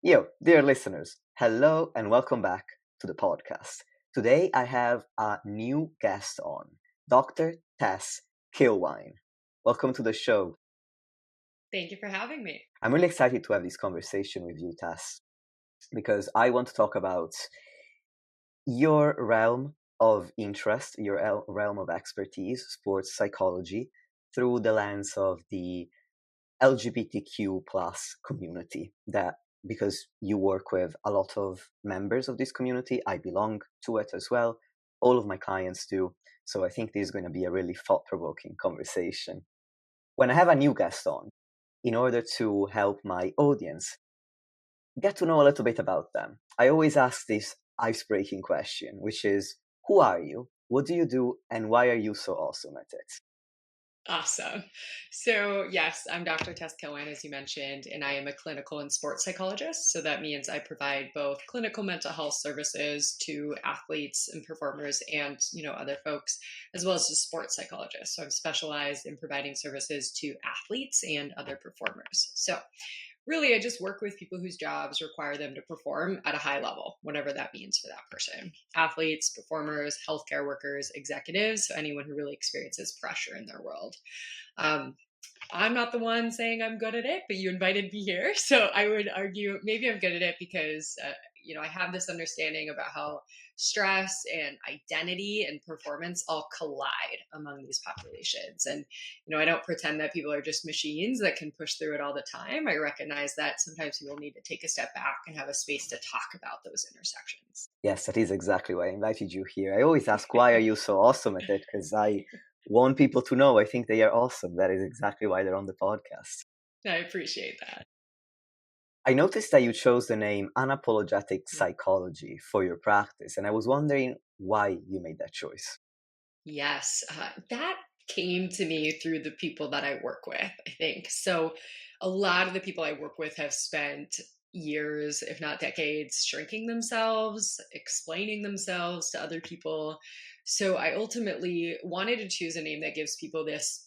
Yo, dear listeners, hello and welcome back to the podcast. Today I have a new guest on, Dr. Tess Kilwein. Welcome to the show. Thank you for having me. I'm really excited to have this conversation with you, Tess, because I want to talk about your realm of interest, your realm of expertise, sports psychology, through the lens of the LGBTQ plus community. That because you work with a lot of members of this community, I belong to it as well. All of my clients do. So I think this is going to be a really thought-provoking conversation. When I have a new guest on, in order to help my audience get to know a little bit about them, I always ask this ice-breaking question, which is, who are you? What do you do? And why are you so awesome at it? Awesome. So, yes, I'm Dr. Tess Kilwein, as you mentioned, and I am a clinical and sports psychologist. So that means I provide both clinical mental health services to athletes and performers and, other folks, as well as to sports psychologists. So I'm specialized in providing services to athletes and other performers. So really, I just work with people whose jobs require them to perform at a high level, whatever that means for that person. Athletes, performers, healthcare workers, executives, so anyone who really experiences pressure in their world. I'm not the one saying I'm good at it, but you invited me here. So I would argue maybe I'm good at it because, I have this understanding about how stress and identity and performance all collide among these populations. And, I don't pretend that people are just machines that can push through it all the time. I recognize that sometimes people need to take a step back and have a space to talk about those intersections. Yes, that is exactly why I invited you here. I always ask, why are you so awesome at it? Because I want people to know I think they are awesome. That is exactly why they're on the podcast. I appreciate that. I noticed that you chose the name Unapologetic Psychology for your practice, and I was wondering why you made that choice. Yes, that came to me through the people that I work with, I think. So, a lot of the people I work with have spent years, if not decades, shrinking themselves, explaining themselves to other people. So, I ultimately wanted to choose a name that gives people this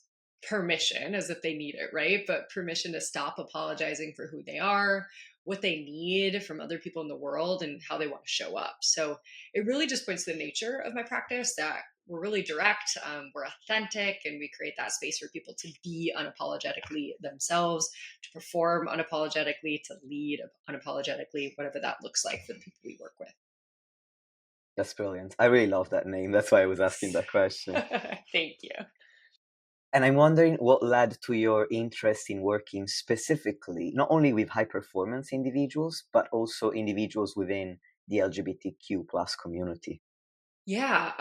permission, as if they need it, right? But permission to stop apologizing for who they are, what they need from other people in the world, and how they want to show up. So, it really just points to the nature of my practice that we're really direct, we're authentic, and we create that space for people to be unapologetically themselves, to perform unapologetically, to lead unapologetically, whatever that looks like for the people we work with. That's brilliant. I really love that name. That's why I was asking that question. Thank you. And I'm wondering what led to your interest in working specifically, not only with high performance individuals, but also individuals within the LGBTQ plus community. Yeah.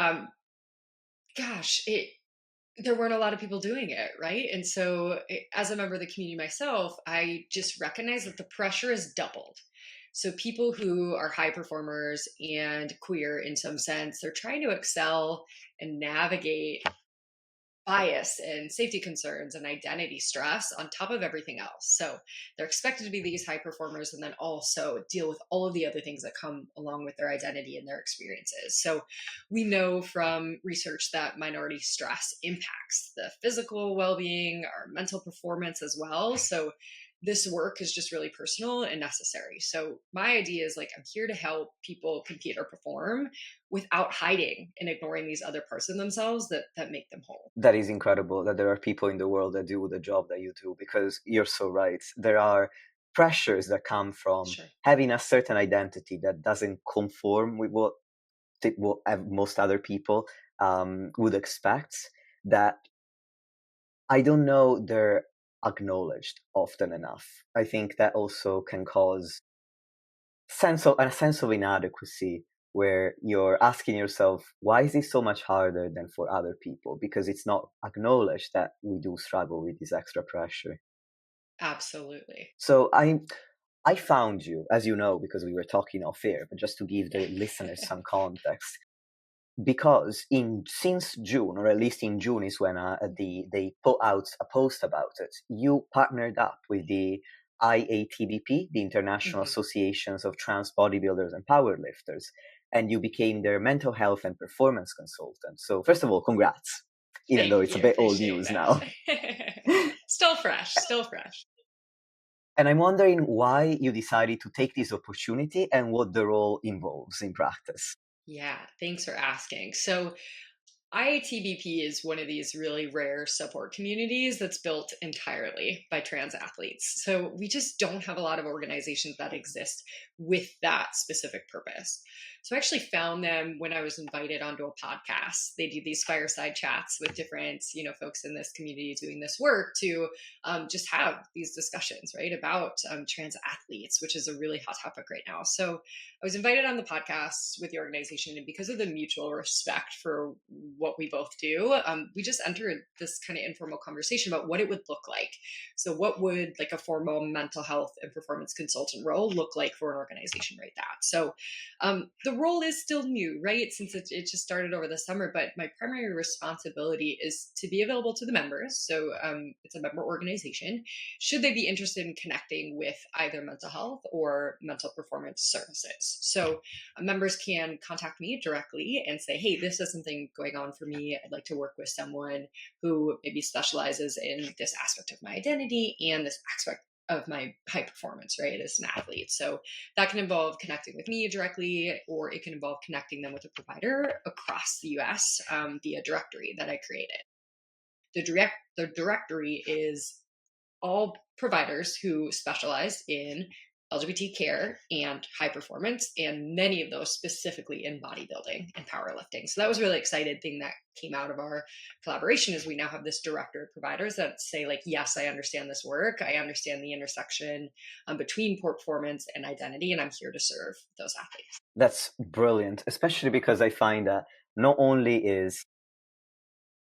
There weren't a lot of people doing it, right? And so, as a member of the community myself, I just recognize that the pressure is doubled. So, people who are high performers and queer in some sense, they're trying to excel and navigate bias and safety concerns and identity stress on top of everything else. So they're expected to be these high performers and then also deal with all of the other things that come along with their identity and their experiences. So we know from research that minority stress impacts the physical well-being, our mental performance as well. So this work is just really personal and necessary. So my idea is like, I'm here to help people compete or perform without hiding and ignoring these other parts of themselves that make them whole. That is incredible that there are people in the world that do the job that you do, because you're so right. There are pressures that come from Sure. having a certain identity that doesn't conform with what most other people would expect, that I don't know they're acknowledged often enough. I think that also can cause a sense of inadequacy, where you're asking yourself, why is this so much harder than for other people? Because it's not acknowledged that we do struggle with this extra pressure. Absolutely. So I found you, as you know, because we were talking off air, but just to give the listeners some context, because since June, or at least in June, is when they put out a post about it. You partnered up with the IATBP, the International Mhm. Associations of Trans Bodybuilders and Powerlifters, and you became their mental health and performance consultant. So first of all, congrats, even though Thank it's a you. bit old Appreciate news that. now. Still fresh, still fresh. And I'm wondering why you decided to take this opportunity and what the role involves in practice. Yeah, thanks for asking. So, IATBP is one of these really rare support communities that's built entirely by trans athletes. So we just don't have a lot of organizations that exist with that specific purpose. So I actually found them when I was invited onto a podcast. They do these fireside chats with different, folks in this community doing this work to just have these discussions, right, about trans athletes, which is a really hot topic right now. So I was invited on the podcast with the organization, and because of the mutual respect for what we both do, we just entered this kind of informal conversation about what it would look like. So, what would like a formal mental health and performance consultant role look like for an organization right that? So, the role is still new, right? Since it just started over the summer, but my primary responsibility is to be available to the members. So, it's a member organization. Should they be interested in connecting with either mental health or mental performance services? So members can contact me directly and say, hey, this is something going on for me. I'd like to work with someone who maybe specializes in this aspect of my identity and this aspect of my high performance, right, as an athlete. So that can involve connecting with me directly, or it can involve connecting them with a provider across the US via directory that I created. The directory is all providers who specialize in LGBT care and high performance, and many of those specifically in bodybuilding and powerlifting. So that was a really exciting thing that came out of our collaboration is we now have this director of providers that say like, yes, I understand this work. I understand the intersection between performance and identity, and I'm here to serve those athletes. That's brilliant, especially because I find that not only is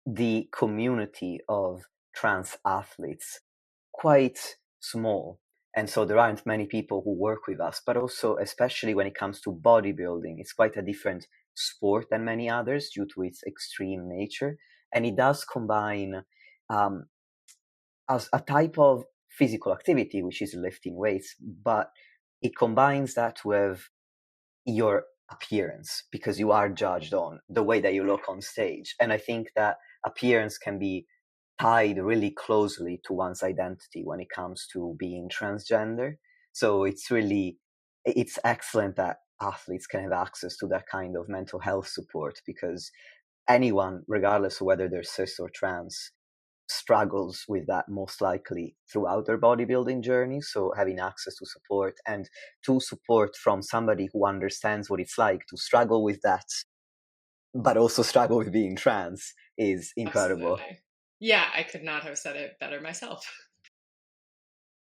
the community of trans athletes quite small, and so there aren't many people who work with us, but also, especially when it comes to bodybuilding, it's quite a different sport than many others due to its extreme nature. And it does combine um, as a type of physical activity, which is lifting weights, but it combines that with your appearance because you are judged on the way that you look on stage. And I think that appearance can be tied really closely to one's identity when it comes to being transgender. So it's excellent that athletes can have access to that kind of mental health support because anyone, regardless of whether they're cis or trans, struggles with that most likely throughout their bodybuilding journey. So having access to support and to support from somebody who understands what it's like to struggle with that, but also struggle with being trans is incredible. Absolutely. Yeah, I could not have said it better myself.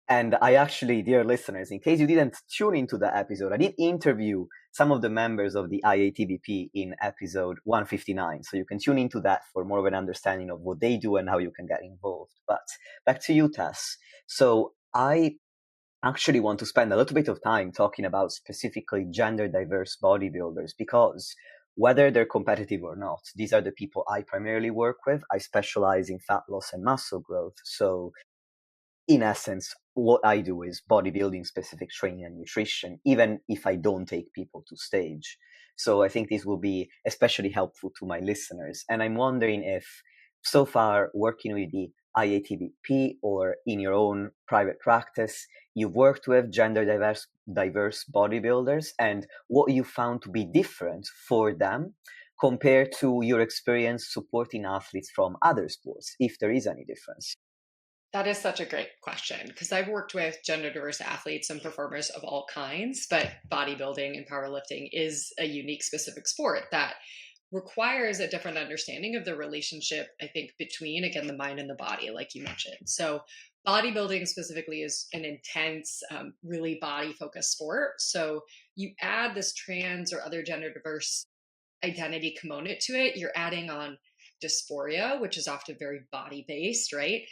And I actually, dear listeners, in case you didn't tune into the episode, I did interview some of the members of the IATBP in episode 159. So you can tune into that for more of an understanding of what they do and how you can get involved. But back to you, Tess. So I actually want to spend a little bit of time talking about specifically gender diverse bodybuilders because whether they're competitive or not, these are the people I primarily work with. I specialize in fat loss and muscle growth. So in essence, what I do is bodybuilding specific training and nutrition, even if I don't take people to stage. So I think this will be especially helpful to my listeners. And I'm wondering if so far working with the IATBP or in your own private practice, you've worked with gender diverse bodybuilders and what you found to be different for them compared to your experience supporting athletes from other sports, if there is any difference. That is such a great question because I've worked with gender diverse athletes and performers of all kinds, but bodybuilding and powerlifting is a unique, specific sport that requires a different understanding of the relationship, I think, between, again, the mind and the body, like you mentioned. So, bodybuilding specifically is an intense, really body focused sport. So, you add this trans or other gender diverse identity component to it, you're adding on dysphoria, which is often very body based, right?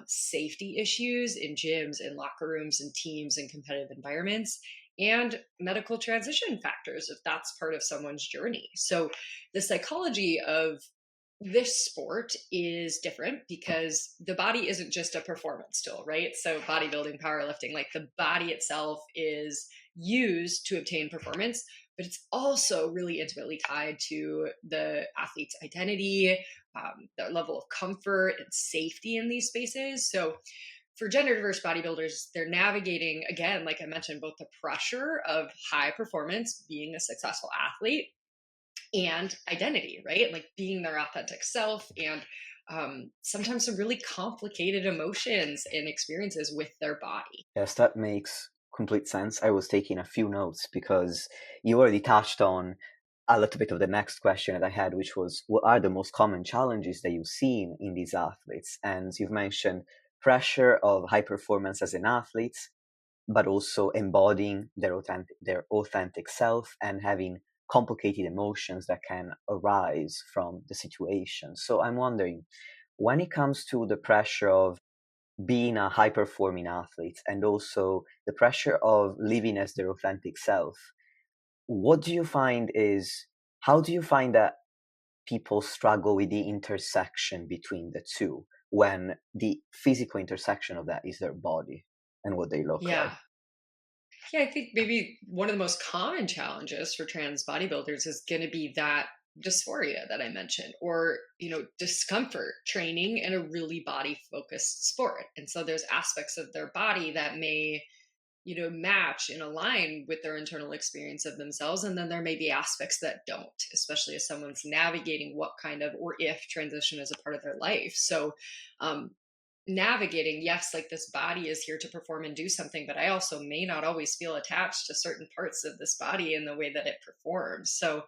Safety issues in gyms, in locker rooms, and teams, and competitive environments, and medical transition factors if that's part of someone's journey. So the psychology of this sport is different because the body isn't just a performance tool, right? So bodybuilding, powerlifting, like the body itself is used to obtain performance, but it's also really intimately tied to the athlete's identity, their level of comfort and safety in these spaces. So for gender diverse bodybuilders, they're navigating, again, like I mentioned, both the pressure of high performance, being a successful athlete, and identity, right? Like being their authentic self, and sometimes some really complicated emotions and experiences with their body. Yes, that makes complete sense. I was taking a few notes because you already touched on a little bit of the next question that I had, which was what are the most common challenges that you've seen in these athletes? And you've mentioned pressure of high performance as an athlete, but also embodying their authentic self and having complicated emotions that can arise from the situation. So I'm wondering, when it comes to the pressure of being a high performing athlete and also the pressure of living as their authentic self, what do you find is how do you find that people struggle with the intersection between the two when the physical intersection of that is their body and what they look like? Yeah. Yeah, I think maybe one of the most common challenges for trans bodybuilders is going to be that dysphoria that I mentioned, or, discomfort training in a really body focused sport. And so there's aspects of their body that may, match and align with their internal experience of themselves. And then there may be aspects that don't, especially if someone's navigating what kind of, or if transition is a part of their life. So, um, navigating, yes, like this body is here to perform and do something, but I also may not always feel attached to certain parts of this body in the way that it performs. So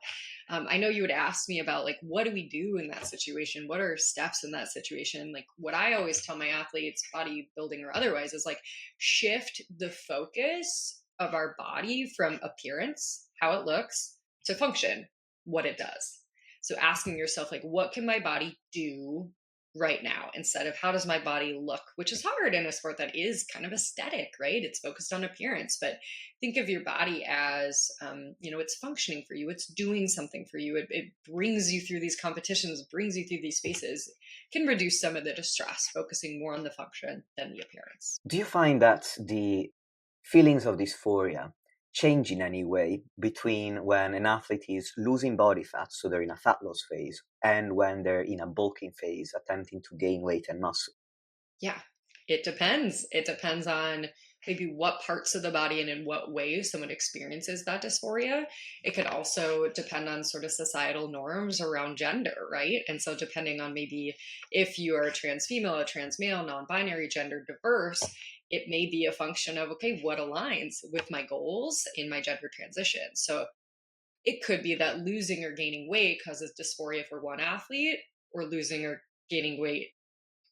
I know you would ask me about, like, what do we do in that situation, what are steps in that situation? Like, what I always tell my athletes, bodybuilding or otherwise, is like, shift the focus of our body from appearance, how it looks, to function, what it does. So asking yourself, like, what can my body do right now, instead of how does my body look, which is hard in a sport that is kind of aesthetic, right? It's focused on appearance. But think of your body as, it's functioning for you, it's doing something for you, it brings you through these competitions, brings you through these spaces, can reduce some of the distress, focusing more on the function than the appearance. Do you find that the feelings of dysphoria change in any way between when an athlete is losing body fat, so they're in a fat loss phase, and when they're in a bulking phase, attempting to gain weight and muscle? Yeah, it depends. It depends on maybe what parts of the body and in what ways someone experiences that dysphoria. It could also depend on sort of societal norms around gender, right? And so, depending on maybe if you are a trans female, a trans male, non binary, gender diverse, it may be a function of, okay, what aligns with my goals in my gender transition. So, it could be that losing or gaining weight causes dysphoria for one athlete, or losing or gaining weight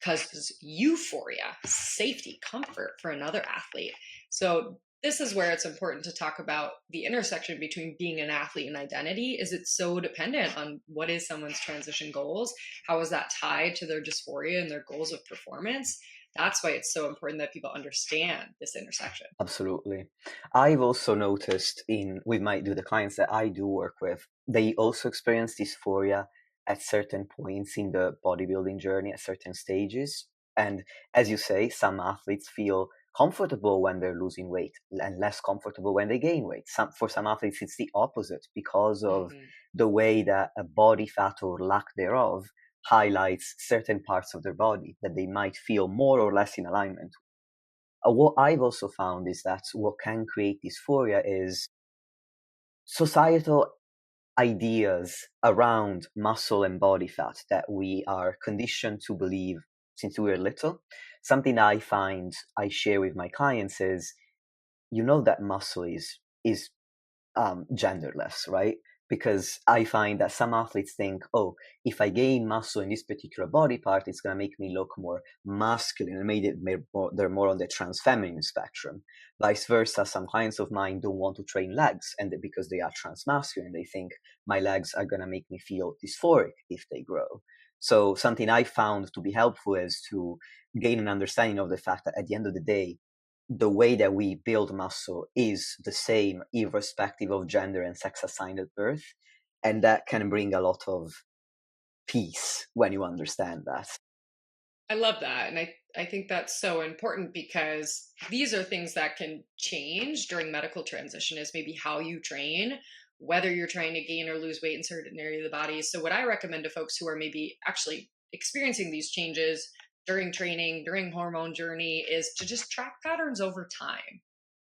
causes euphoria, safety, comfort for another athlete. So this is where it's important to talk about the intersection between being an athlete and identity. Is it so dependent on what is someone's transition goals? How is that tied to their dysphoria and their goals of performance? That's why it's so important that people understand this intersection. Absolutely. I've also noticed with the clients that I do work with, they also experience dysphoria at certain points in the bodybuilding journey, at certain stages. And as you say, some athletes feel comfortable when they're losing weight and less comfortable when they gain weight. For some athletes, it's the opposite because of Hmm. the way that a body fat or lack thereof highlights certain parts of their body that they might feel more or less in alignment. What I've also found is that what can create dysphoria is societal ideas around muscle and body fat that we are conditioned to believe since we were little. Something I find I share with my clients is, that muscle is genderless, right? Because I find that some athletes think, oh, if I gain muscle in this particular body part, it's going to make me look more masculine and they're more on the trans feminine spectrum. Vice versa, some clients of mine don't want to train legs, and because they are trans masculine, they think my legs are going to make me feel dysphoric if they grow. So something I found to be helpful is to gain an understanding of the fact that at the end of the day, the way that we build muscle is the same irrespective of gender and sex assigned at birth, and that can bring a lot of peace when you understand that. I love that. And I think that's so important, because these are things that can change during medical transition, is maybe how you train, whether you're trying to gain or lose weight in certain area of the body. So what I recommend to folks who are maybe actually experiencing these changes during training, during hormone journey, is to just track patterns over time.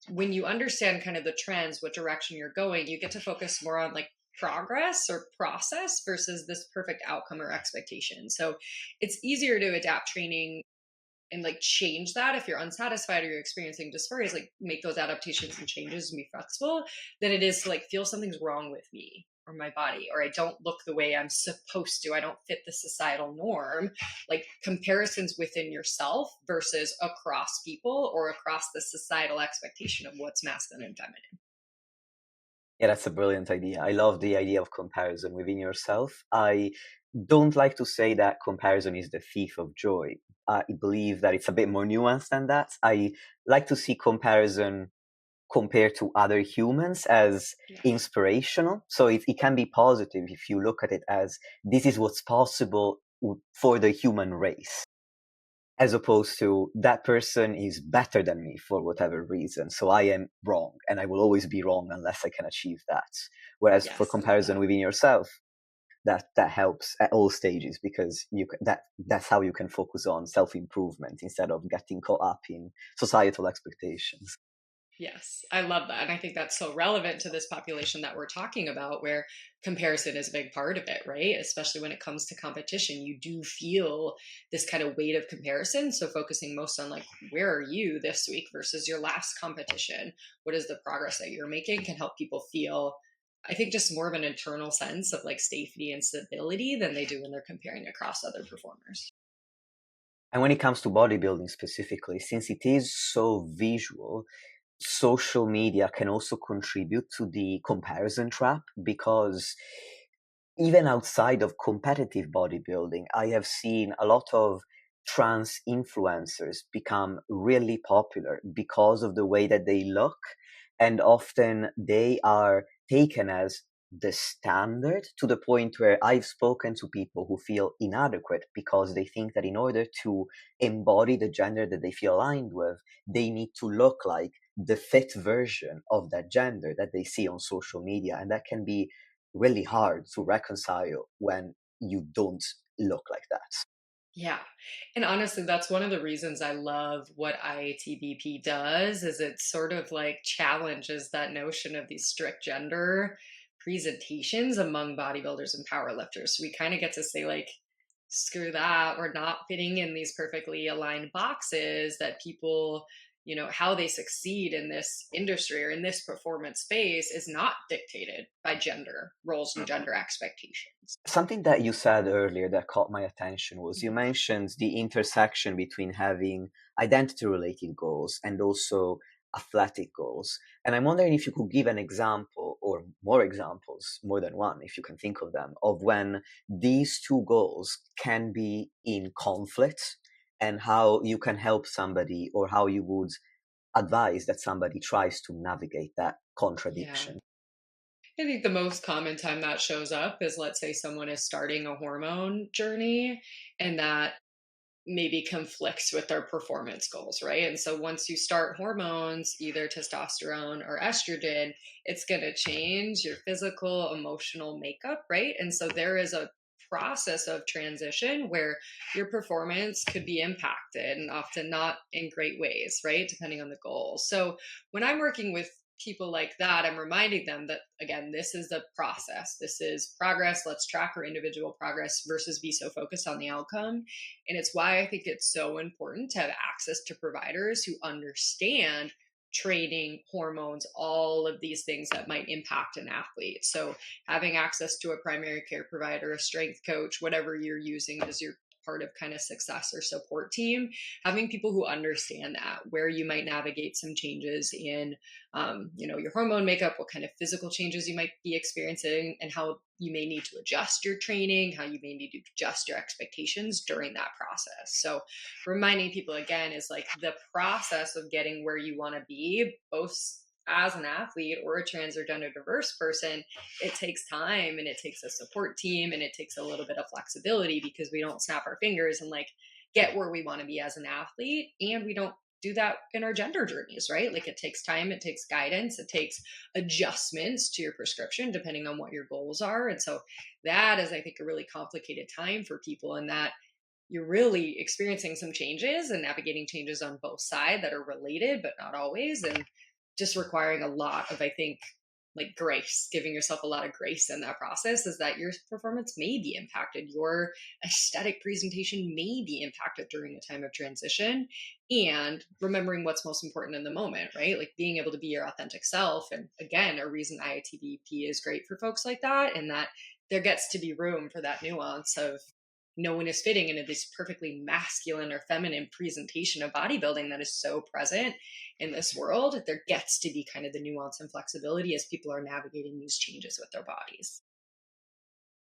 When you understand kind of the trends, what direction you're going, you get to focus more on like progress or process versus this perfect outcome or expectation. So it's easier to adapt training and like change that if you're unsatisfied or you're experiencing dysphoria, is like make those adaptations and changes and be flexible, than it is to like feel something's wrong with me or my body, or I don't look the way I'm supposed to, I don't fit the societal norm. Like comparisons within yourself versus across people or across the societal expectation of what's masculine and feminine. Yeah, that's a brilliant idea. I love the idea of comparison within yourself. I don't like to say that comparison is the thief of joy. I believe that it's a bit more nuanced than that. I like to see comparison compared to other humans as Yeah. inspirational. So it can be positive if you look at it as this is what's possible for the human race, as opposed to that person is better than me for whatever reason. So I am wrong and I will always be wrong unless I can achieve that. Whereas for Yes, I love comparison that. within yourself, that helps at all stages, because that's how you can focus on self-improvement instead of getting caught up in societal expectations. Yes, I love that. And I think that's so relevant to this population that we're talking about, where comparison is a big part of it, right? Especially when it comes to competition, you do feel this kind of weight of comparison. So, focusing most on like, where are you this week versus your last competition? What is the progress that you're making can help people feel, I think, just more of an internal sense of like safety and stability than they do when they're comparing across other performers. And when it comes to bodybuilding specifically, since it is so visual, social media can also contribute to the comparison trap, because even outside of competitive bodybuilding, I have seen a lot of trans influencers become really popular because of the way that they look. And often they are taken as the standard, to the point where I've spoken to people who feel inadequate because they think that in order to embody the gender that they feel aligned with, they need to look like the fit version of that gender that they see on social media. And that can be really hard to reconcile when you don't look like that. Yeah. And honestly, that's one of the reasons I love what IATBP does, is it sort of like challenges that notion of these strict gender presentations among bodybuilders and powerlifters. So we kind of get to say like, screw that, we're not fitting in these perfectly aligned boxes that people, how they succeed in this industry or in this performance space is not dictated by gender roles and Mhm. gender expectations. Something that you said earlier that caught my attention was you Mhm. mentioned the intersection between having identity related goals and also athletic goals. And I'm wondering if you could give an example, or more examples, more than one, if you can think of them, of when these two goals can be in conflict, and how you can help somebody, or how you would advise that somebody tries to navigate that Yeah. contradiction. I think the most common time that shows up is, let's say someone is starting a hormone journey and that maybe conflicts with their performance goals, right? And so once you start hormones, either testosterone or estrogen, it's going to change your physical, emotional makeup, right? And so there is a process of transition where your performance could be impacted, and often not in great ways, right? Depending on the goal. So when I'm working with people like that, I'm reminding them that, again, this is the process, this is progress. Let's track our individual progress versus be so focused on the outcome. And it's why I think it's so important to have access to providers who understand training, hormones, all of these things that might impact an athlete. So having access to a primary care provider, a strength coach, whatever you're using as your part of kind of success or support team, having people who understand that, where you might navigate some changes in your hormone makeup, what kind of physical changes you might be experiencing, and how you may need to adjust your training, how you may need to adjust your expectations during that process. So reminding people again is like the process of getting where you want to be, both as an athlete or a trans or gender diverse person. It takes time and it takes a support team and it takes a little bit of flexibility, because we don't snap our fingers and like get where we want to be as an athlete, and we don't do that in our gender journeys, right? Like it takes time, it takes guidance, it takes adjustments to your prescription depending on what your goals are. And so that is, I think, a really complicated time for people, in that you're really experiencing some changes and navigating changes on both sides that are related, but not always. And just requiring a lot of, I think, like grace, giving yourself a lot of grace in that process, is that your performance may be impacted. Your aesthetic presentation may be impacted during a time of transition. And remembering what's most important in the moment, right? Like being able to be your authentic self. And again, a reason IATBP is great for folks like that, and that there gets to be room for that nuance of no one is fitting into this perfectly masculine or feminine presentation of bodybuilding that is so present in this world. There gets to be kind of the nuance and flexibility as people are navigating these changes with their bodies.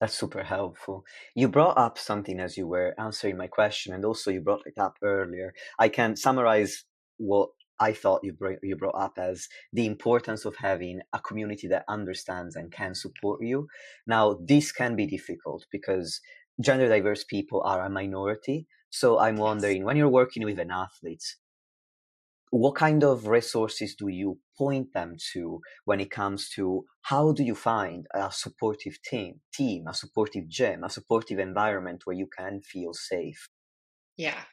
That's super helpful. You brought up something as you were answering my question, and also you brought it up earlier. I can summarize what I thought you brought up as the importance of having a community that understands and can support you. Now, this can be difficult because gender diverse people are a minority. So I'm Yes. wondering, when you're working with an athlete, what kind of resources do you point them to when it comes to how do you find a supportive team, a supportive gym, a supportive environment where you can feel safe? Yeah.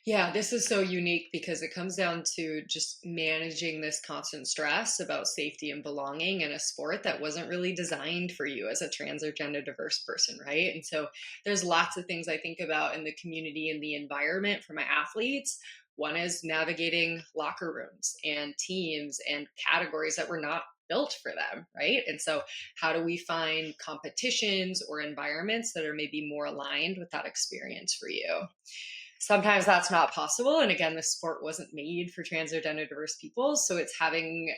Yeah, this is so unique because it comes down to just managing this constant stress about safety and belonging in a sport that wasn't really designed for you as a trans or gender diverse person, right? And so there's lots of things I think about in the community and the environment for my athletes. One is navigating locker rooms and teams and categories that were not built for them, right? And so how do we find competitions or environments that are maybe more aligned with that experience for you? Sometimes that's not possible, and again, the sport wasn't made for trans or gender diverse people, so it's having,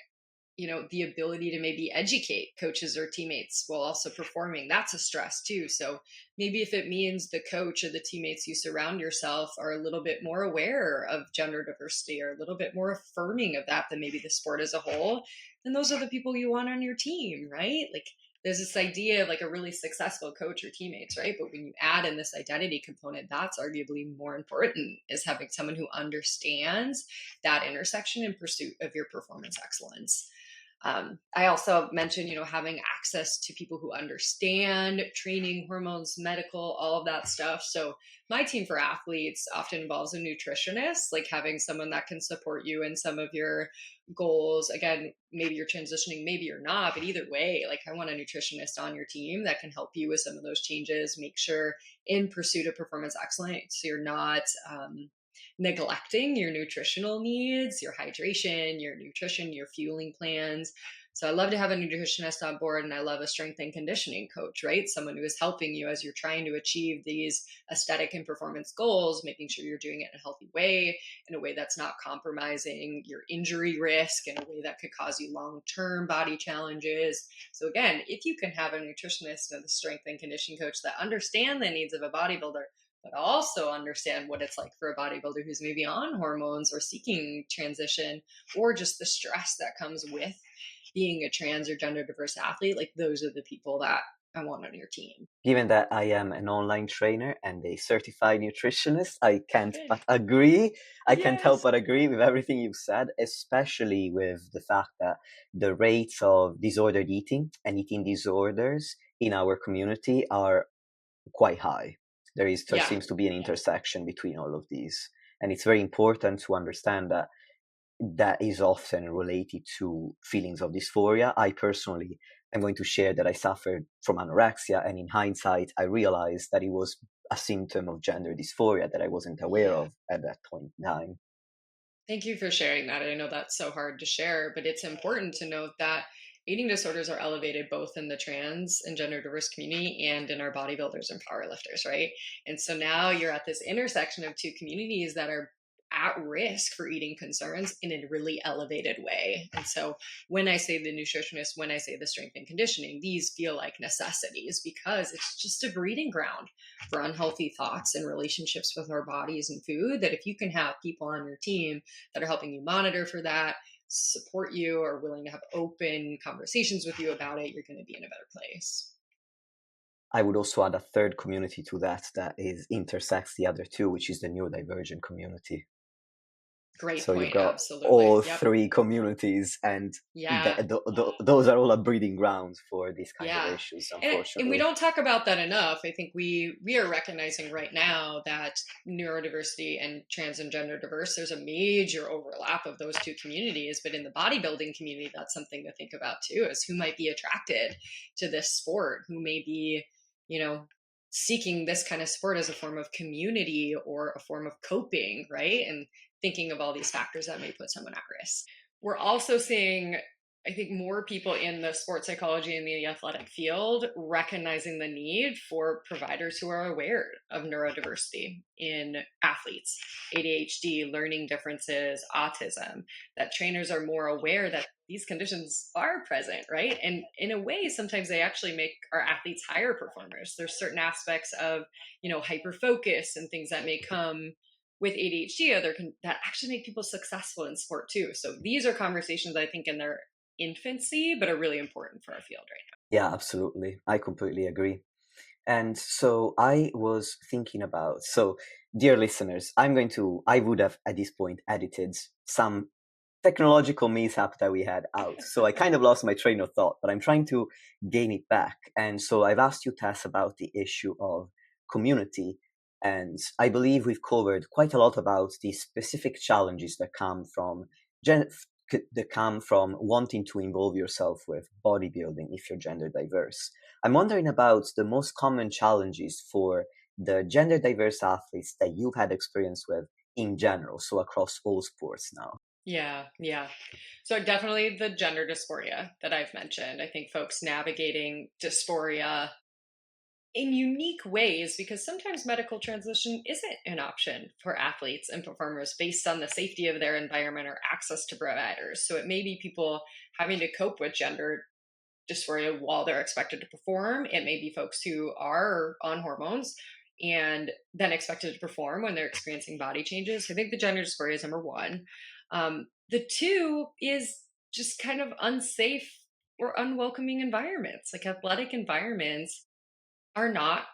the ability to maybe educate coaches or teammates while also performing. That's a stress too. So maybe if it means the coach or the teammates you surround yourself are a little bit more aware of gender diversity or a little bit more affirming of that than maybe the sport as a whole, then those are the people you want on your team, right? Like there's this idea of like a really successful coach or teammates, right? But when you add in this identity component, that's arguably more important, is having someone who understands that intersection in pursuit of your performance excellence. I also mentioned, having access to people who understand training, hormones, medical, all of that stuff. So my team for athletes often involves a nutritionist, like having someone that can support you in some of your goals. Again, maybe you're transitioning, maybe you're not, but either way, like I want a nutritionist on your team that can help you with some of those changes, make sure in pursuit of performance excellence, so you're not neglecting your nutritional needs, your hydration, your nutrition, your fueling plans. So I love to have a nutritionist on board, and I love a strength and conditioning coach, right? Someone who is helping you as you're trying to achieve these aesthetic and performance goals, making sure you're doing it in a healthy way, in a way that's not compromising your injury risk, in a way that could cause you long-term body challenges. So again, if you can have a nutritionist and a strength and conditioning coach that understand the needs of a bodybuilder, but also understand what it's like for a bodybuilder who's maybe on hormones or seeking transition, or just the stress that comes with being a trans or gender diverse athlete, like those are the people that I want on your team. Given that I am an online trainer and a certified nutritionist, I can't Good. but agree. I can't help Yes. but agree with everything you've said, especially with the fact that the rates of disordered eating and eating disorders in our community are quite high. There Yeah. seems to be an intersection between all of these, and it's very important to understand that that is often related to feelings of dysphoria. I personally am going to share that I suffered from anorexia, and in hindsight, I realized that it was a symptom of gender dysphoria that I wasn't aware Yeah. of at that point in time. Thank you for sharing that. I know that's so hard to share, but it's important to note that eating disorders are elevated both in the trans and gender diverse community and in our bodybuilders and powerlifters, right? And so now you're at this intersection of two communities that are at risk for eating concerns in a really elevated way. And so when I say the nutritionist, when I say the strength and conditioning, these feel like necessities because it's just a breeding ground for unhealthy thoughts and relationships with our bodies and food. That if you can have people on your team that are helping you monitor for that, support you, are willing to have open conversations with you about it, you're going to be in a better place. I would also add a third community to that that is intersects the other two, which is the neurodivergent community. Great So you've point. got Absolutely. all Yep. three communities, and Yeah. those are all a breeding ground for these kinds of Yeah. issues, And we unfortunately. don't talk about that enough. I think we are recognizing right now that neurodiversity and trans and gender diverse, there's a major overlap of those two communities. But in the bodybuilding community, that's something to think about too, is who might be attracted to this sport, who may be, you know, seeking this kind of sport as a form of community or a form of coping, right? And thinking of all these factors that may put someone at risk. We're also seeing, I think, more people in the sports psychology and the athletic field recognizing the need for providers who are aware of neurodiversity in athletes, ADHD, learning differences, autism, that trainers are more aware that these conditions are present, right? And in a way, sometimes they actually make our athletes higher performers. There's certain aspects of, hyper focus and things that may come with ADHD that actually make people successful in sport too. So these are conversations I think in their infancy, but are really important for our field right Yeah, absolutely. I completely agree. And so I was thinking about, so dear listeners, I would have at this point edited some technological mishap that we had out. So I kind of lost my train of thought, but I'm trying to gain it back. And so I've asked you, Tess, about the issue of community. And I believe we've covered quite a lot about the specific challenges that come from wanting to involve yourself with bodybuilding if you're gender diverse. I'm wondering about the most common challenges for the gender diverse athletes that you've had experience with in general, so across all sports now. now. Yeah. So definitely the gender dysphoria that I've mentioned. I think folks navigating dysphoria in unique ways because sometimes medical transition isn't an option for athletes and performers based on the safety of their environment or access to providers. So it may be people having to cope with gender dysphoria while they're expected to perform. It may be folks who are on hormones and then expected to perform when they're experiencing body changes. So I think the gender dysphoria is number one. The two is just kind of unsafe or unwelcoming environments. Like athletic environments are not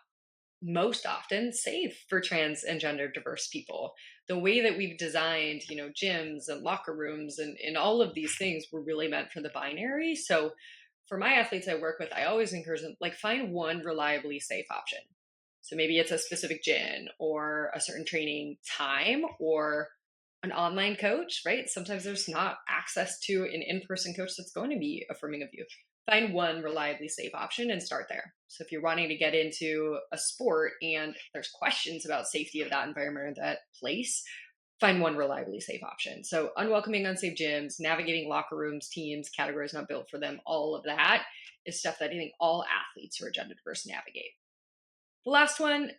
most often safe for trans and gender diverse people. The way that we've designed, gyms and locker rooms and all of these things were really meant for the binary. So for my athletes I work with, I always encourage them, like, find one reliably safe option. So maybe it's a specific gym or a certain training time or an online coach, right? Sometimes there's not access to an in-person coach that's going to be affirming of you. Find one reliably safe option and start there. So if you're wanting to get into a sport and there's questions about safety of that environment or that place, find one reliably safe option. So unwelcoming, unsafe gyms, navigating locker rooms, teams, categories not built for them, all of that is stuff that I think all athletes who are gender diverse navigate. The last one,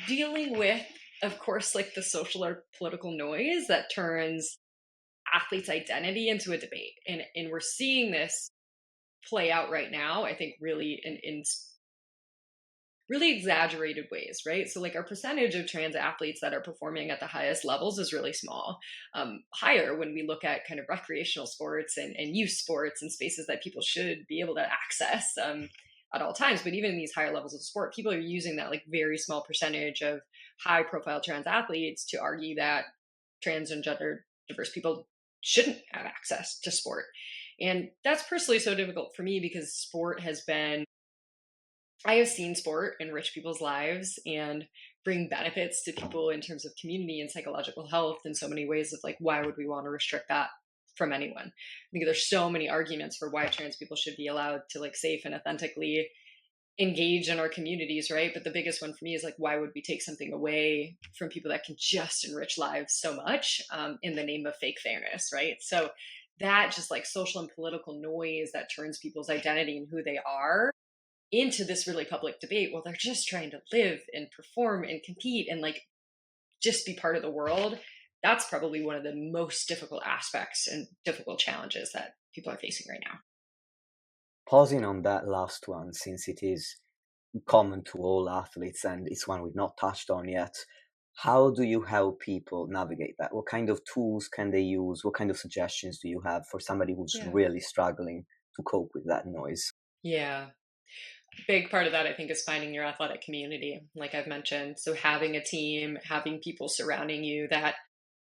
dealing with, of course, like the social or political noise that turns athletes' identity into a debate. And we're seeing this play out right now, I think, really in really exaggerated ways, right? So, like, our percentage of trans athletes that are performing at the highest levels is really small. Higher when we look at kind of recreational sports and youth sports and spaces that people should be able to access at all times. But even in these higher levels of sport, people are using that like very small percentage of high profile trans athletes to argue that trans and gender diverse people shouldn't have access to sport. And that's personally so difficult for me because I have seen sport enrich people's lives and bring benefits to people in terms of community and psychological health in so many ways of like, why would we want to restrict that from anyone? I think there's so many arguments for why trans people should be allowed to like safe and authentically engage in our communities, right? But the biggest one for me is like, why would we take something away from people that can just enrich lives so much in the name of fake fairness, right? So that just like social and political noise that turns people's identity and who they are into this really public debate while they're just trying to live and perform and compete and like just be part of the world. That's probably one of the most difficult aspects and difficult challenges that people are facing right now. Pausing on that last one, since it is common to all athletes and it's one we've not touched on yet, how do you help people navigate that? What kind of tools can they use? What kind of suggestions do you have for somebody who's Yeah. really struggling to cope with that noise? Yeah. Big part of that, I think, is finding your athletic community, like I've mentioned. So having a team, having people surrounding you that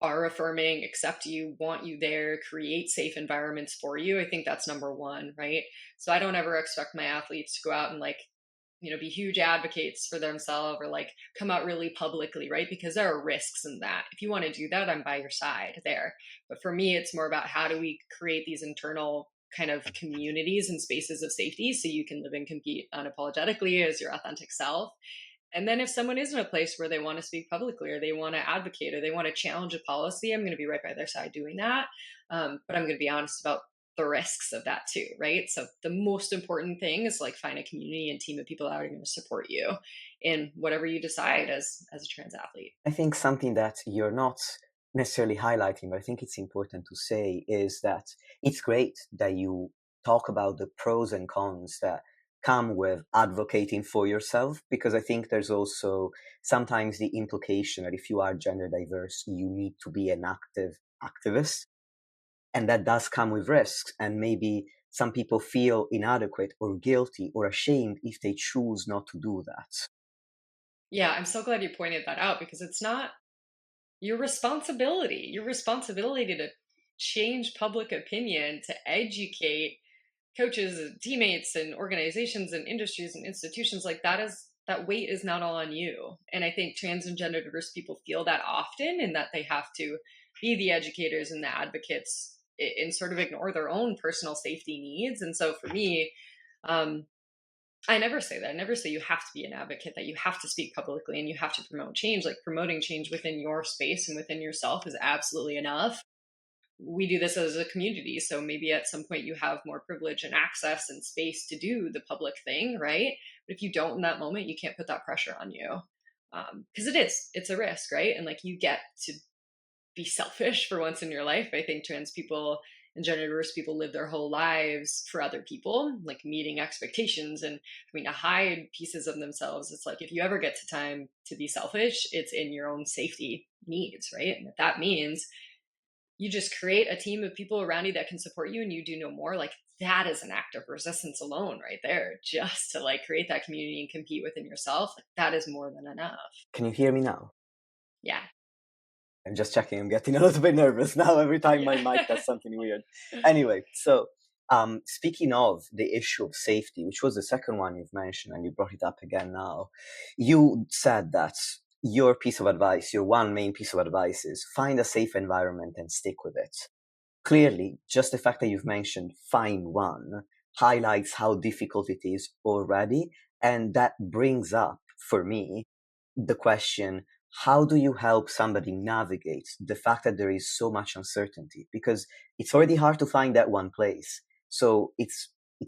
are affirming, accept you, want you there, create safe environments for you. I think that's number one, right? So I don't ever expect my athletes to go out and like, be huge advocates for themselves or like come out really publicly, right? Because there are risks in that. If you want to do that, I'm by your side there. But for me, it's more about how do we create these internal kind of communities and spaces of safety so you can live and compete unapologetically as your authentic self. And then if someone is in a place where they want to speak publicly or they want to advocate or they want to challenge a policy, I'm going to be right by their side doing that. But I'm going to be honest about the risks of that too, right? So the most important thing is like find a community and team of people that are going to support you in whatever you decide as a trans athlete. I think something that you're not necessarily highlighting, but I think it's important to say, is that it's great that you talk about the pros and cons that come with advocating for yourself, because I think there's also sometimes the implication that if you are gender diverse, you need to be an active activist. And that does come with risks. And maybe some people feel inadequate or guilty or ashamed if they choose not to do that. Yeah, I'm so glad you pointed that out because it's not your responsibility to change public opinion, to educate coaches and teammates and organizations and industries and institutions. Like that weight is not all on you. And I think trans and gender diverse people feel that often, and that they have to be the educators and the advocates and sort of ignore their own personal safety needs. And so for me, I never say that. I never say you have to be an advocate, that you have to speak publicly and you have to promote change. Like promoting change within your space and within yourself is absolutely enough. We do this as a community. So maybe at some point you have more privilege and access and space to do the public thing, right? But if you don't in that moment, you can't put that pressure on you. Because it's a risk, right? And like you get to be selfish for once in your life. I think trans people and gender diverse people live their whole lives for other people, like meeting expectations and having to hide pieces of themselves. It's like if you ever get to time to be selfish, it's in your own safety needs, right? And if that means you just create a team of people around you that can support you and you do no more, like that is an act of resistance alone right there, just to like create that community and compete within yourself. Like, that is more than enough. Can you hear me now? Yeah. I'm just checking. I'm getting a little bit nervous now every time my mic does something weird. Anyway, so speaking of the issue of safety, which was the second one you've mentioned, and you brought it up again now, you said that your piece of advice, your one main piece of advice is find a safe environment and stick with it. Clearly, just the fact that you've mentioned find one highlights how difficult it is already. And that brings up, for me, the question, how do you help somebody navigate the fact that there is so much uncertainty? Because it's already hard to find that one place. So it's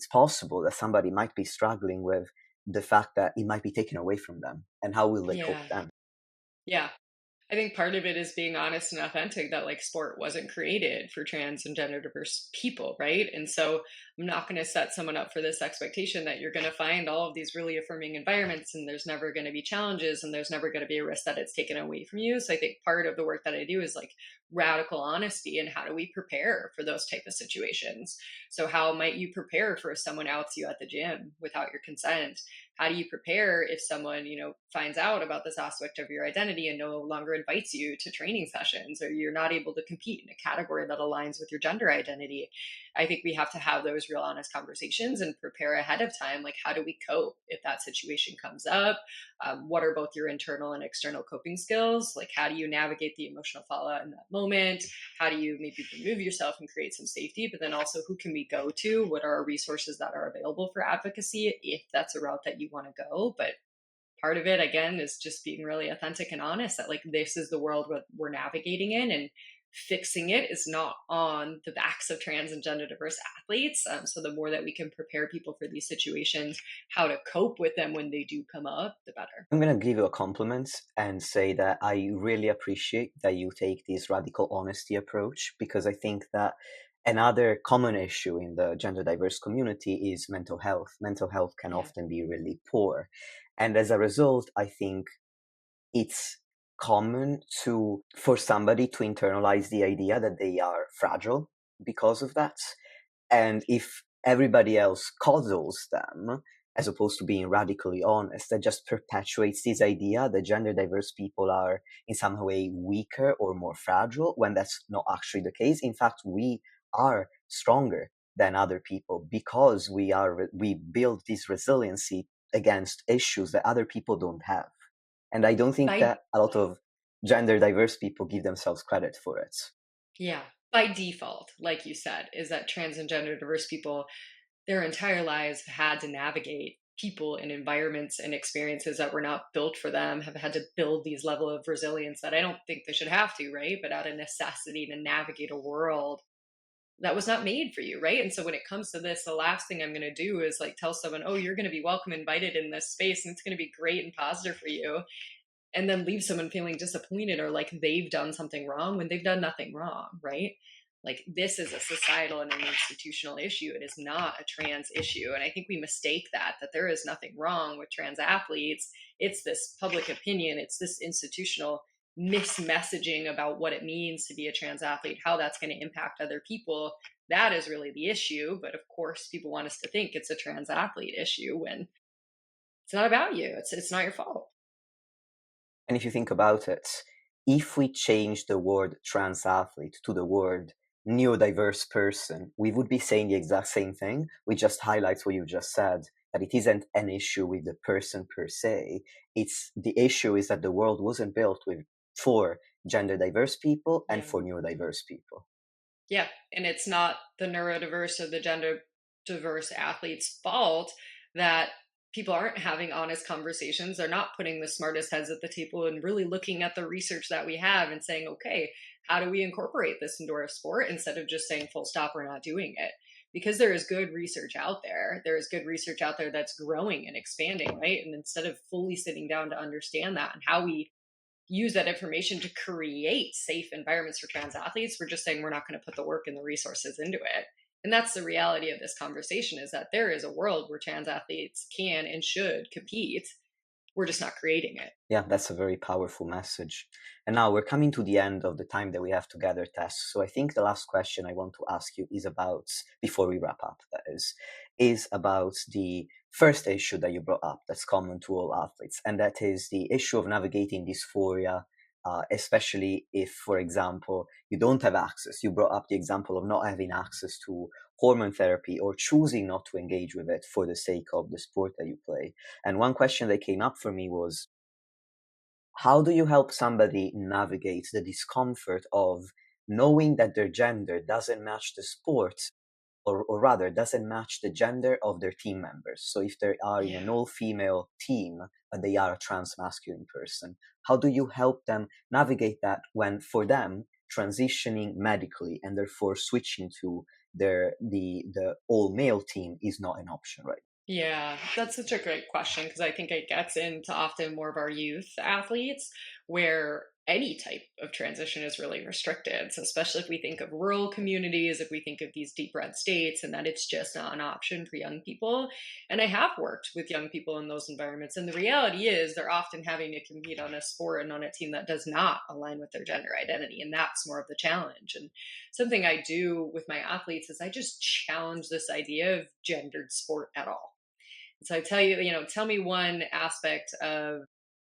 possible that somebody might be struggling with the fact that it might be taken away from them. And how will they cope Yeah. then? Yeah. I think part of it is being honest and authentic that like sport wasn't created for trans and gender diverse people, right? And so I'm not going to set someone up for this expectation that you're going to find all of these really affirming environments and there's never going to be challenges and there's never going to be a risk that it's taken away from you. So I think part of the work that I do is like radical honesty and how do we prepare for those type of situations? So how might you prepare for if someone outs you at the gym without your consent? How do you prepare if someone finds out about this aspect of your identity and no longer invites you to training sessions, or you're not able to compete in a category that aligns with your gender identity? I think we have to have those real honest conversations and prepare ahead of time. Like, how do we cope if that situation comes up? What are both your internal and external coping skills? Like, how do you navigate the emotional fallout in that moment? How do you maybe remove yourself and create some safety? But then also, who can we go to? What are our resources that are available for advocacy if that's a route that you want to go? But part of it, again, is just being really authentic and honest that like this is the world we're navigating in, and fixing it is not on the backs of trans and gender diverse athletes. So the more that we can prepare people for these situations, how to cope with them when they do come up, the better. I'm going to give you a compliment and say that I really appreciate that you take this radical honesty approach, because I think that another common issue in the gender diverse community is mental health. Mental health can Yeah. often be really poor. And as a result, I think it's common for somebody to internalize the idea that they are fragile because of that. And if everybody else coddles them as opposed to being radically honest, that just perpetuates this idea that gender diverse people are in some way weaker or more fragile, when that's not actually the case. In fact, we are stronger than other people because we build this resiliency against issues that other people don't have. And I don't think By that a lot of gender diverse people give themselves credit for it. Yeah, by default, like you said, is that trans and gender diverse people their entire lives have had to navigate people and environments and experiences that were not built for them, have had to build these level of resilience that I don't think they should have to, right? But out of necessity to navigate a world that was not made for you, right? And so when it comes to this, the last thing I'm going to do is like tell someone, oh, you're going to be welcome invited in this space and it's going to be great and positive for you, and then leave someone feeling disappointed or like they've done something wrong when they've done nothing wrong, right? Like this is a societal and an institutional issue. It is not a trans issue. And I think we mistake that there is nothing wrong with trans athletes. It's this public opinion, it's this institutional mismessaging about what it means to be a trans athlete, how that's going to impact other people. That is really the issue. But of course, people want us to think it's a trans athlete issue when it's not about you. It's not your fault. And if you think about it, if we change the word trans athlete to the word neurodiverse person, we would be saying the exact same thing, which just highlights what you just said, that it isn't an issue with the person per se. It's the issue is that the world wasn't built for gender diverse people and Yeah. for neurodiverse people. Yeah. And it's not the neurodiverse or the gender diverse athlete's fault that people aren't having honest conversations. They're not putting the smartest heads at the table and really looking at the research that we have and saying, okay, how do we incorporate this into our sport instead of just saying full stop, we're not doing it? Because there is good research out there. There is good research out there that's growing and expanding, right? And instead of fully sitting down to understand that and how we use that information to create safe environments for trans athletes, we're just saying we're not going to put the work and the resources into it. And that's the reality of this conversation, is that there is a world where trans athletes can and should compete. We're just not creating it. Yeah, that's a very powerful message. And now we're coming to the end of the time that we have together, Tess. So I think the last question I want to ask you is about, before we wrap up, that is about the first issue that you brought up that's common to all athletes, and that is the issue of navigating dysphoria, especially if, for example, you don't have access. You brought up the example of not having access to hormone therapy or choosing not to engage with it for the sake of the sport that you play. And one question that came up for me was, how do you help somebody navigate the discomfort of knowing that their gender doesn't match the sport, or rather doesn't match the gender of their team members? So if they are in an Yeah. all-female team, but they are a trans masculine person, how do you help them navigate that when, for them, transitioning medically and therefore switching to the all-male team is not an option, right? Yeah, that's such a great question because I think it gets into often more of our youth athletes where any type of transition is really restricted. So, especially if we think of rural communities, if we think of these deep red states, and that it's just not an option for young people. And I have worked with young people in those environments. And the reality is they're often having to compete on a sport and on a team that does not align with their gender identity. And that's more of the challenge. And something I do with my athletes is I just challenge this idea of gendered sport at all. So I tell you, tell me one aspect of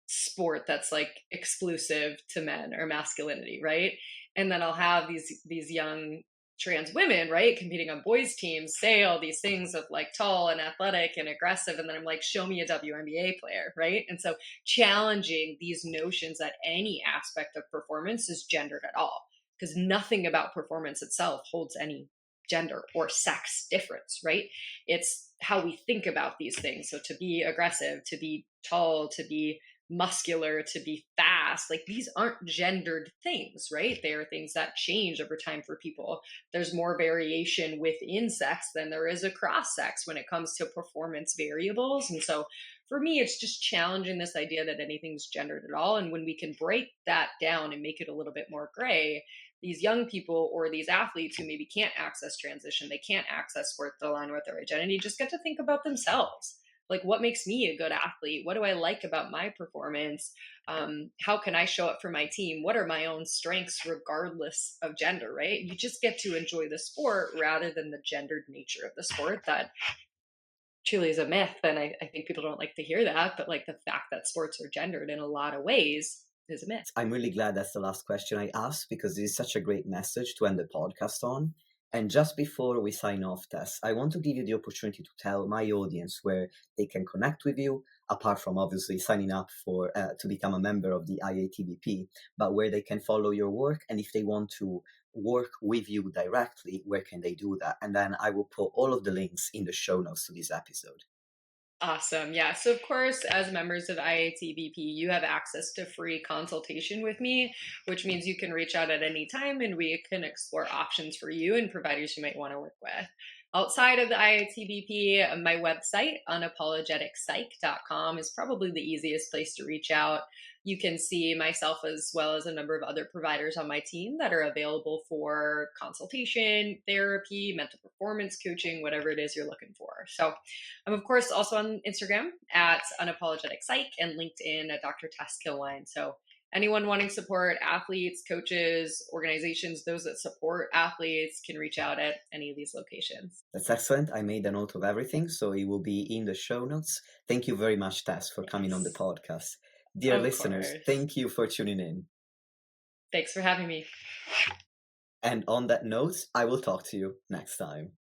sport that's like exclusive to men or masculinity, right? And then I'll have these young trans women, right, competing on boys teams say all these things of like tall and athletic and aggressive, and then I'm like, show me a WNBA player, right? And so challenging these notions that any aspect of performance is gendered at all, because nothing about performance itself holds any gender or sex difference, right? It's how we think about these things. So to be aggressive, to be tall, to be muscular, to be fast, like these aren't gendered things, right? They are things that change over time for people. There's more variation within sex than there is across sex when it comes to performance variables. And so for me, it's just challenging this idea that anything's gendered at all. And when we can break that down and make it a little bit more gray, these young people or these athletes who maybe can't access transition, they can't access sport that align with their identity, just get to think about themselves. Like, what makes me a good athlete? What do I like about my performance? How can I show up for my team? What are my own strengths regardless of gender, right? You just get to enjoy the sport rather than the gendered nature of the sport that truly is a myth. And I think people don't like to hear that, but like the fact that sports are gendered in a lot of ways is a myth. I'm really glad that's the last question I asked because this is such a great message to end the podcast on. And just before we sign off, Tess, I want to give you the opportunity to tell my audience where they can connect with you, apart from obviously signing up for to become a member of the IATBP, but where they can follow your work. And if they want to work with you directly, where can they do that? And then I will put all of the links in the show notes to this episode. Awesome. Yeah. So, of course, as members of IATBP, you have access to free consultation with me, which means you can reach out at any time and we can explore options for you and providers you might want to work with. Outside of the IATBP, my website, unapologeticpsych.com, is probably the easiest place to reach out. You can see myself as well as a number of other providers on my team that are available for consultation, therapy, mental performance coaching, whatever it is you're looking for. So I'm, of course, also on Instagram at Unapologetic Psych and LinkedIn at Dr. Tess Kilwein. So anyone wanting support, athletes, coaches, organizations, those that support athletes can reach out at any of these locations. That's excellent. I made a note of everything, so it will be in the show notes. Thank you very much, Tess, for coming on the Yes, podcast. Dear of listeners, course. thank you for tuning in. Thanks for having me. And on that note, I will talk to you next time.